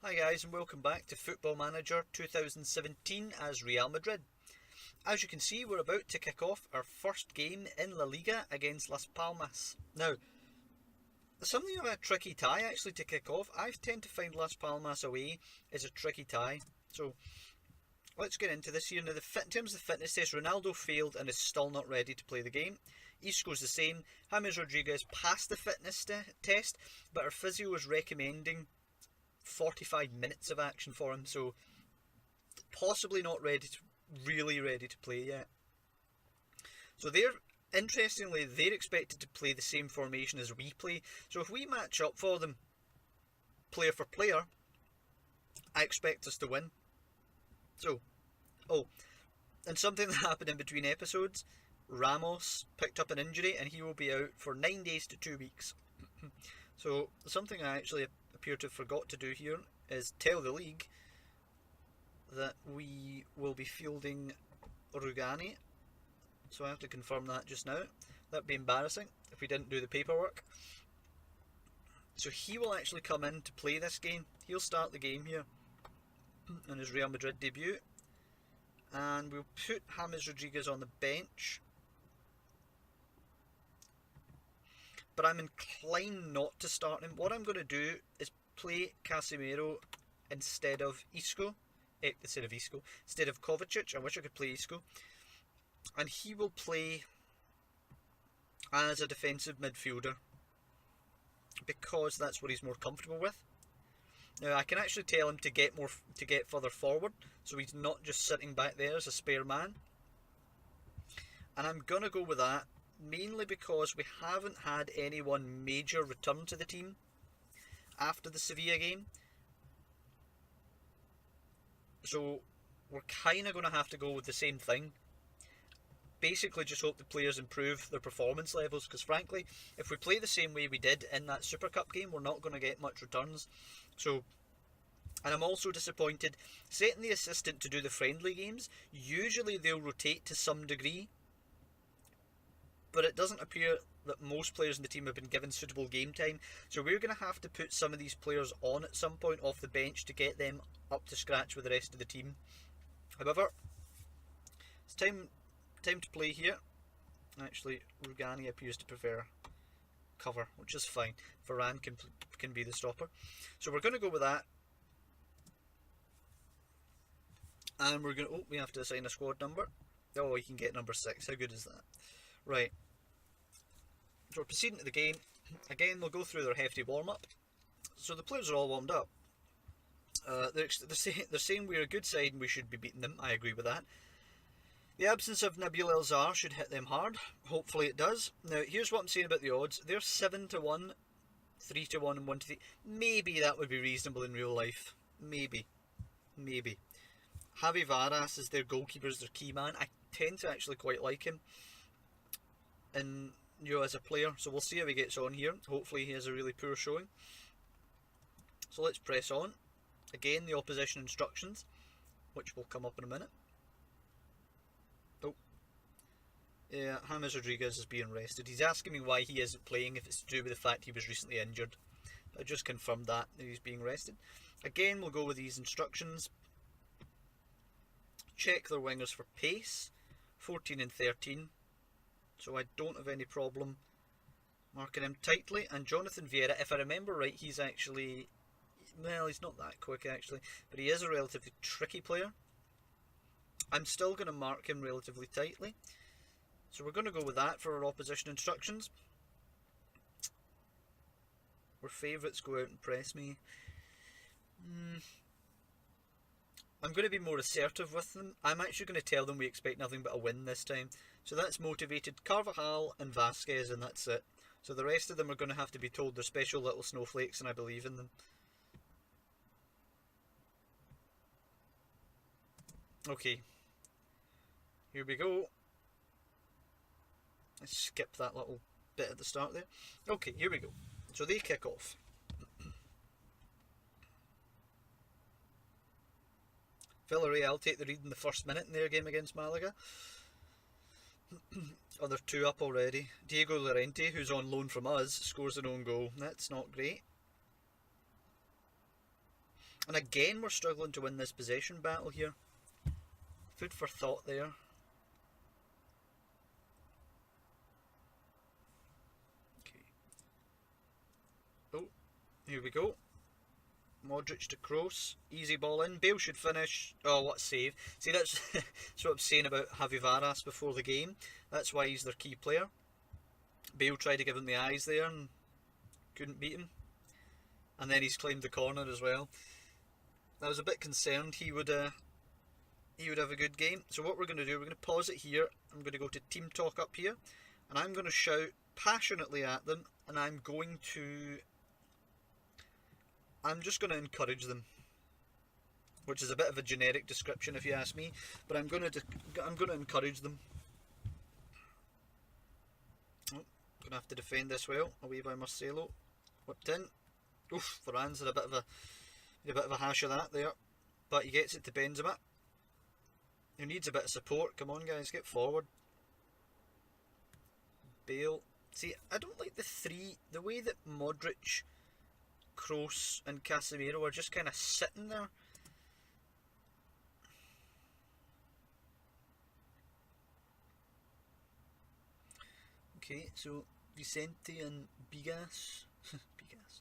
Hi guys and welcome back to Football Manager 2017 as Real Madrid. As you can see, we're about to kick off our first game in La Liga against Las Palmas. Now, something of a tricky tie actually to kick off. I tend to find Las Palmas away is a tricky tie. So let's get into this here. Now, in terms of the fitness test, Ronaldo failed and is still not ready to play the game. Isco's the same. James Rodriguez passed the fitness test, but our physio is recommending 45 minutes of action for him, so possibly not really ready to play yet. So they're expected to play the same formation as we play. So if we match up for them, player for player, I expect us to win. So, and something that happened in between episodes, Ramos picked up an injury and he will be out for 9 days to 2 weeks. So something I actually appear to have forgot to do here is tell the league that we will be fielding Rugani. So I have to confirm that just now. That'd be embarrassing if we didn't do the paperwork. So he will actually come in to play this game. He'll start the game here in his Real Madrid debut. And we'll put James Rodriguez on the bench. But I'm inclined not to start him. What I'm going to do is play Casemiro instead of instead of Kovacic. I wish I could play Isco. And he will play as a defensive midfielder because that's what he's more comfortable with. Now I can actually tell him to get further forward, so he's not just sitting back there as a spare man. And I'm gonna go with that. Mainly because we haven't had anyone major return to the team after the Sevilla game. So we're kind of going to have to go with the same thing. Basically just hope the players improve their performance levels, because frankly, if we play the same way we did in that Super Cup game, we're not going to get much returns. So, and I'm also disappointed, setting the assistant to do the friendly games, usually they'll rotate to some degree, but it doesn't appear that most players in the team have been given suitable game time. So we're going to have to put some of these players on at some point off the bench to get them up to scratch with the rest of the team. However, it's time to play here. Actually, Rugani appears to prefer cover, which is fine. Varane can be the stopper. So we're going to go with that. And we're going to... we have to assign a squad number. Oh, you can get number 6. How good is that? Right. So we're proceeding to the game. Again, they'll go through their hefty warm-up. So the players are all warmed up. They're saying we're a good side and we should be beating them. I agree with that. The absence of Nabil El-Zar should hit them hard. Hopefully it does. Now, here's what I'm saying about the odds. They're 7-1, 3-1 and 1-3. Maybe that would be reasonable in real life. Maybe. Javi Varas is their goalkeeper, is their key man. I tend to actually quite like him as a player, so we'll see how he gets on here. Hopefully he has a really poor showing. So let's press on. Again, the opposition instructions, which will come up in a minute. Oh, yeah, James Rodriguez is being rested. He's asking me why he isn't playing, if it's to do with the fact he was recently injured. I just confirmed that he's being rested. Again, we'll go with these instructions. Check their wingers for pace, 14 and 13. So I don't have any problem marking him tightly. And Jonathan Vieira, if I remember right, he's actually... well, he's not that quick actually, but he is a relatively tricky player. I'm still going to mark him relatively tightly. So we're going to go with that for our opposition instructions. Where favourites go out and press me. I'm going to be more assertive with them. I'm actually going to tell them we expect nothing but a win this time. So that's motivated Carvajal and Vasquez, and that's it. So the rest of them are going to have to be told they're special little snowflakes and I believe in them. Okay. Here we go. Let's skip that little bit at the start there. Okay, here we go. So they kick off. Villarreal take the lead in the first minute in their game against Malaga. Oh, they're 2 up already. Diego Llorente, who's on loan from us, scores an own goal. That's not great. And again, we're struggling to win this possession battle here. Food for thought there. Okay. Oh, here we go. Modric to Kroos. Easy ball in. Bale should finish. Oh, what a save. See, that's, that's what I'm saying about Javi Varas before the game. That's why he's their key player. Bale tried to give him the eyes there and couldn't beat him. And then he's claimed the corner as well. I was a bit concerned he would have a good game. So what we're going to do, we're going to pause it here. I'm going to go to Team Talk up here. And I'm going to shout passionately at them. And I'm just going to encourage them. Which is a bit of a generic description if you ask me. But I'm going to encourage them. Oh, going to have to defend this well. Away by Marcelo. Whipped in. Oof, Varane's had a bit of a hash of that there. But he gets it to Benzema. Who needs a bit of support. Come on guys, get forward. Bale. See, I don't like the way that Modric, Kroos and Casemiro are just kind of sitting there. Okay, so Vicente and Bigas. Bigas.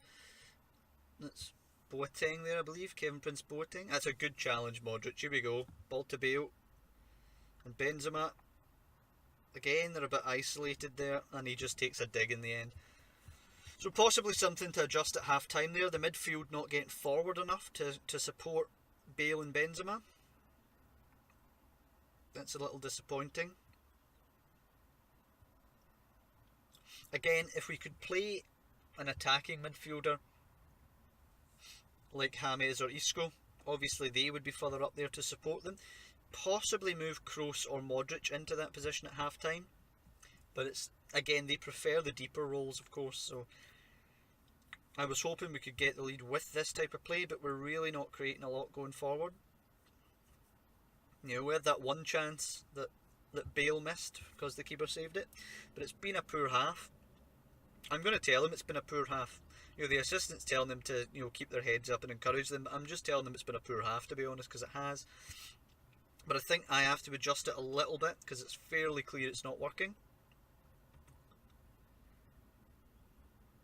That's Boateng there, I believe. Kevin Prince Boateng. That's a good challenge, Modric. Here we go. Ball to Bale. And Benzema. Again, they're a bit isolated there. And he just takes a dig in the end. So possibly something to adjust at half time there. The midfield not getting forward enough to support Bale and Benzema. That's a little disappointing. Again, if we could play an attacking midfielder like James or Isco, obviously they would be further up there to support them. Possibly move Kroos or Modric into that position at half time. But it's, again, they prefer the deeper roles, of course, so I was hoping we could get the lead with this type of play, but we're really not creating a lot going forward. You know, we had that one chance that Bale missed because the keeper saved it, but it's been a poor half. I'm going to tell him it's been a poor half. You know, the assistant's telling them to, you know, keep their heads up and encourage them. I'm just telling them it's been a poor half, to be honest, because it has. But I think I have to adjust it a little bit because it's fairly clear it's not working.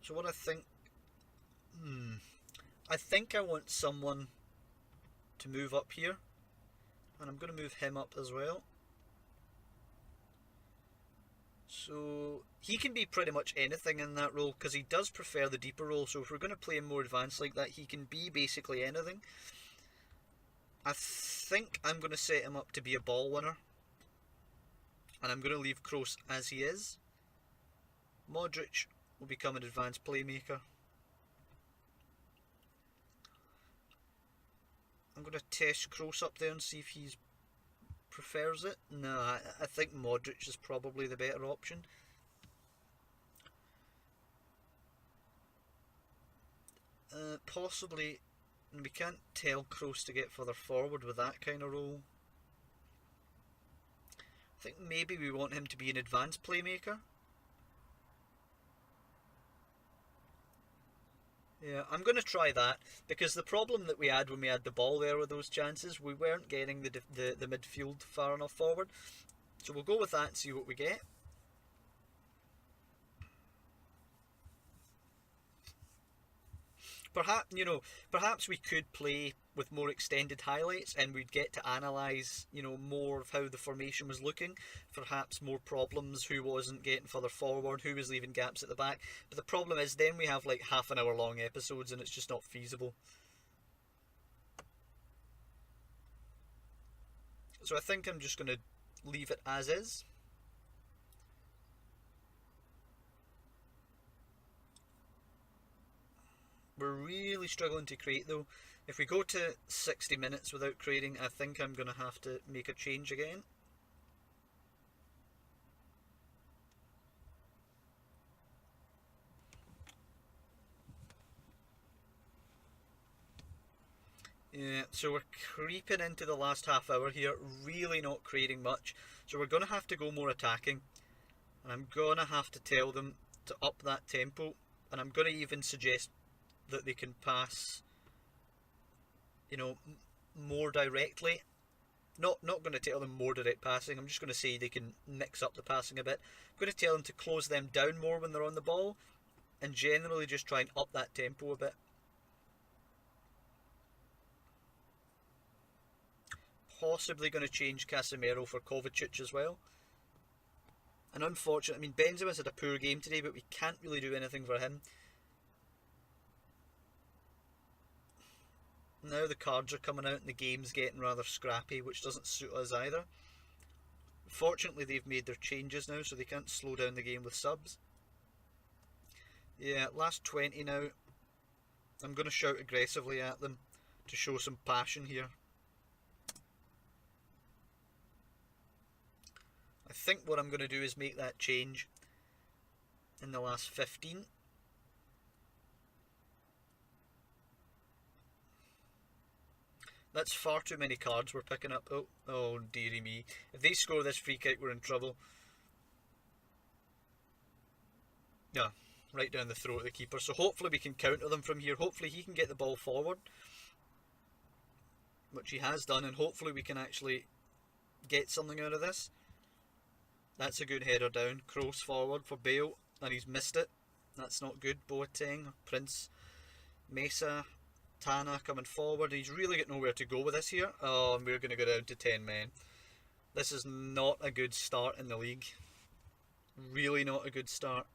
So what I think I want someone to move up here, and I'm going to move him up as well. So he can be pretty much anything in that role because he does prefer the deeper role. So if we're going to play him more advanced like that, he can be basically anything. I think I'm going to set him up to be a ball winner, and I'm going to leave Kroos as he is. Modric will become an advanced playmaker. I'm going to test Kroos up there and see if he prefers it. No, I think Modric is probably the better option. Possibly, and we can't tell Kroos to get further forward with that kind of role. I think maybe we want him to be an advanced playmaker. Yeah, I'm going to try that, because the problem that we had when we had the ball there with those chances, we weren't getting the midfield far enough forward. So we'll go with that and see what we get. Perhaps we could play with more extended highlights and we'd get to analyse, more of how the formation was looking. Perhaps more problems, who wasn't getting further forward, who was leaving gaps at the back. But the problem is then we have like half an hour long episodes and it's just not feasible. So I think I'm just going to leave it as is. We're really struggling to create though. If we go to 60 minutes without creating, I think I'm going to have to make a change again. Yeah, so we're creeping into the last half hour here, really not creating much. So we're going to have to go more attacking. And I'm going to have to tell them to up that tempo. And I'm going to even suggest that they can pass more directly. Not going to tell them more direct passing. I'm just going to say they can mix up the passing a bit. I'm going to tell them to close them down more when they're on the ball, and generally just try and up that tempo a bit. Possibly going to change Casemiro for Kovacic as well. And unfortunately, Benzema's had a poor game today, but we can't really do anything for him. Now the cards are coming out and the game's getting rather scrappy, which doesn't suit us either. Fortunately, they've made their changes now, so they can't slow down the game with subs. Yeah, last 20 now. I'm going to shout aggressively at them to show some passion here. I think what I'm going to do is make that change in the last 15. That's far too many cards we're picking up. Oh dearie me. If they score this free kick, we're in trouble. Yeah, right down the throat of the keeper. So hopefully we can counter them from here. Hopefully he can get the ball forward, which he has done, and hopefully we can actually get something out of this. That's a good header down. Cross forward for Bale, and he's missed it. That's not good. Boateng, Prince, Mesa, Tana coming forward. He's really got nowhere to go with this here. Oh, and we're going to go down to 10 men. This is not a good start in the league. Really not a good start.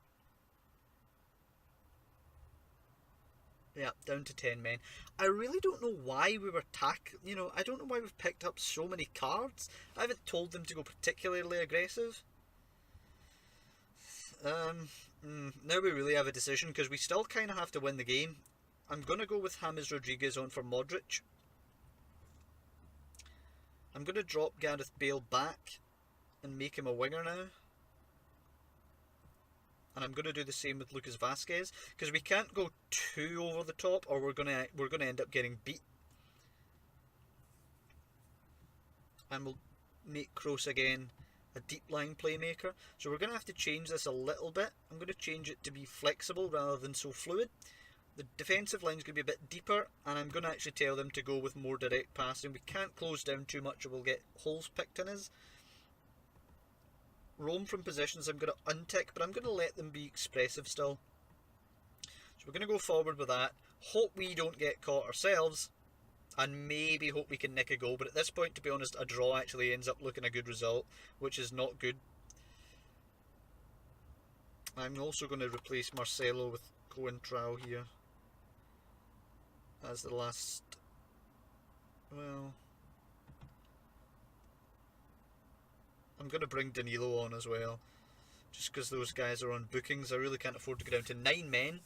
Yeah, down to 10 men. I really don't know why we were I don't know why we've picked up so many cards. I haven't told them to go particularly aggressive. Now we really have a decision, because we still kind of have to win the game. I'm going to go with James Rodriguez on for Modric. I'm going to drop Gareth Bale back and make him a winger now. And I'm going to do the same with Lucas Vazquez, because we can't go too over the top, or we're going to end up getting beat. And we'll make Kroos again a deep line playmaker. So we're going to have to change this a little bit. I'm going to change it to be flexible rather than so fluid. The defensive line is going to be a bit deeper, and I'm going to actually tell them to go with more direct passing. We can't close down too much or we'll get holes picked in us. Roam from positions I'm going to untick, but I'm going to let them be expressive still. So we're going to go forward with that. Hope we don't get caught ourselves, and maybe hope we can nick a goal. But at this point, to be honest, a draw actually ends up looking a good result, which is not good. I'm also going to replace Marcelo with Coentrao here as the last. Well, I'm going to bring Danilo on as well, just because those guys are on bookings. I really can't afford to go down to 9 men.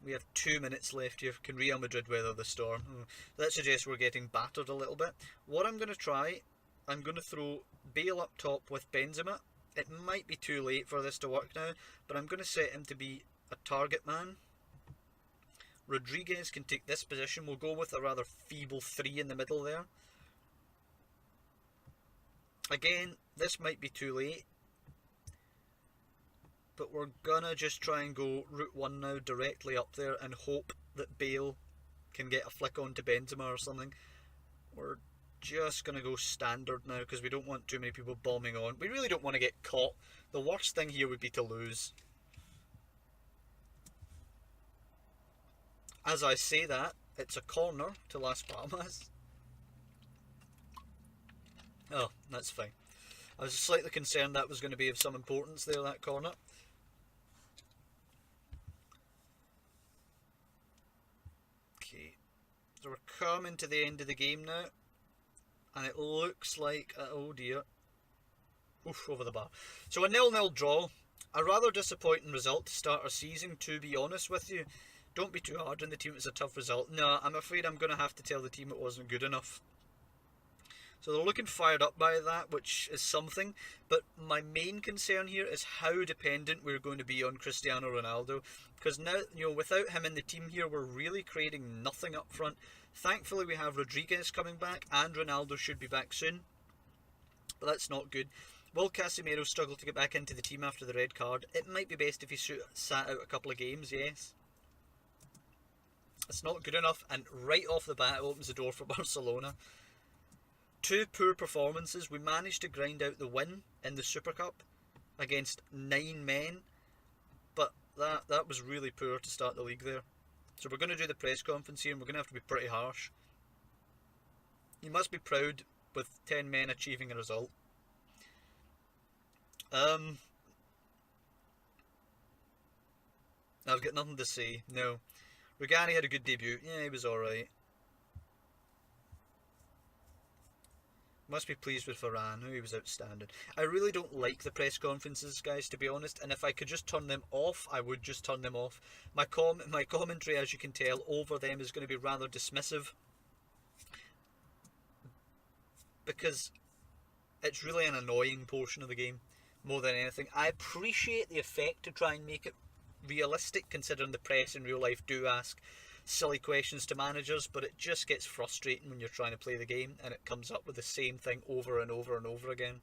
We have 2 minutes left here. Can Real Madrid weather the storm? That suggests we're getting battered a little bit. What I'm going to try, I'm going to throw Bale up top with Benzema. It might be too late for this to work now, but I'm going to set him to be a target man. Rodriguez can take this position. We'll go with a rather feeble 3 in the middle there. Again, this might be too late, but we're gonna just try and go route 1 now, directly up there, and hope that Bale can get a flick on to Benzema or something. We're just gonna go standard now, because we don't want too many people bombing on. We really don't want to get caught. The worst thing here would be to lose. As I say that, it's a corner to Las Palmas. Oh, that's fine. I was slightly concerned that was going to be of some importance there, that corner. Okay, so we're coming to the end of the game now, and it looks like, oh dear, oof, over the bar. So a 0-0 draw, a rather disappointing result to start our season, to be honest with you. Don't be too hard on the team, it's a tough result. No, I'm afraid I'm going to have to tell the team it wasn't good enough. So they're looking fired up by that, which is something. But my main concern here is how dependent we're going to be on Cristiano Ronaldo. Because now, without him in the team here, we're really creating nothing up front. Thankfully, we have Rodriguez coming back, and Ronaldo should be back soon. But that's not good. Will Casemiro struggle to get back into the team after the red card? It might be best if he sat out a couple of games, yes. It's not good enough, and right off the bat it opens the door for Barcelona. 2 poor performances. We managed to grind out the win in the Super Cup against 9 men, but that was really poor to start the league there. So we're going to do the press conference here, and we're going to have to be pretty harsh. You must be proud with 10 men achieving a result. I've got nothing to say. No. Rugani had a good debut. Yeah, he was alright. Must be pleased with Varane. He was outstanding. I really don't like the press conferences, guys, to be honest. And if I could just turn them off, I would just turn them off. My commentary, as you can tell, over them is going to be rather dismissive, because it's really an annoying portion of the game more than anything. I appreciate the effect to try and make it realistic, considering the press in real life do ask silly questions to managers, but it just gets frustrating when you're trying to play the game and it comes up with the same thing over and over and over again.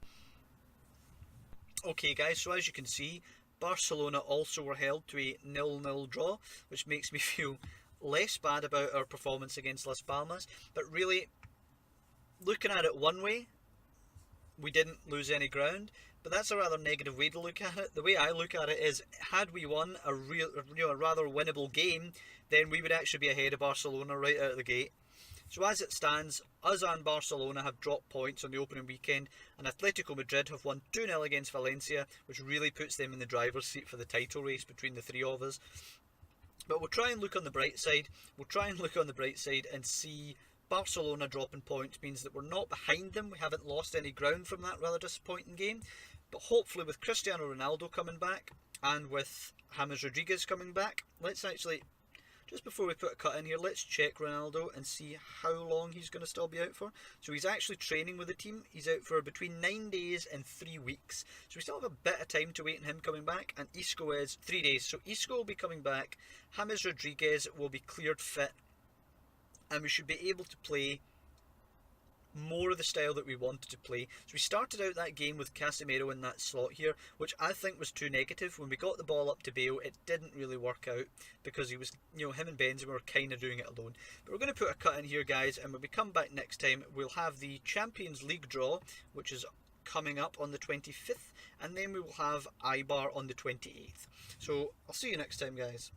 Okay guys, so as you can see, Barcelona also were held to a 0-0 draw, which makes me feel less bad about our performance against Las Palmas, but really, looking at it one way, we didn't lose any ground, but that's a rather negative way to look at it. The way I look at it is, had we won a rather winnable game, then we would actually be ahead of Barcelona right out of the gate. So as it stands, us and Barcelona have dropped points on the opening weekend, and Atletico Madrid have won 2-0 against Valencia, which really puts them in the driver's seat for the title race between the three of us. But we'll try and look on the bright side. And see Barcelona dropping points means that we're not behind them. We haven't lost any ground from that rather disappointing game. But hopefully with Cristiano Ronaldo coming back and with James Rodriguez coming back, let's actually, just before we put a cut in here, let's check Ronaldo and see how long he's going to still be out for. So he's actually training with the team. He's out for between 9 days and 3 weeks. So we still have a bit of time to wait on him coming back. And Isco is 3 days. So Isco will be coming back. James Rodriguez will be cleared fit. And we should be able to play more of the style that we wanted to play. So we started out that game with Casemiro in that slot here, which I think was too negative. When we got the ball up to Bale, it didn't really work out because he was, him and Benzema were kind of doing it alone. But we're going to put a cut in here, guys, and when we come back next time, we'll have the Champions League draw, which is coming up on the 25th, and then we will have Eibar on the 28th. So I'll see you next time, guys.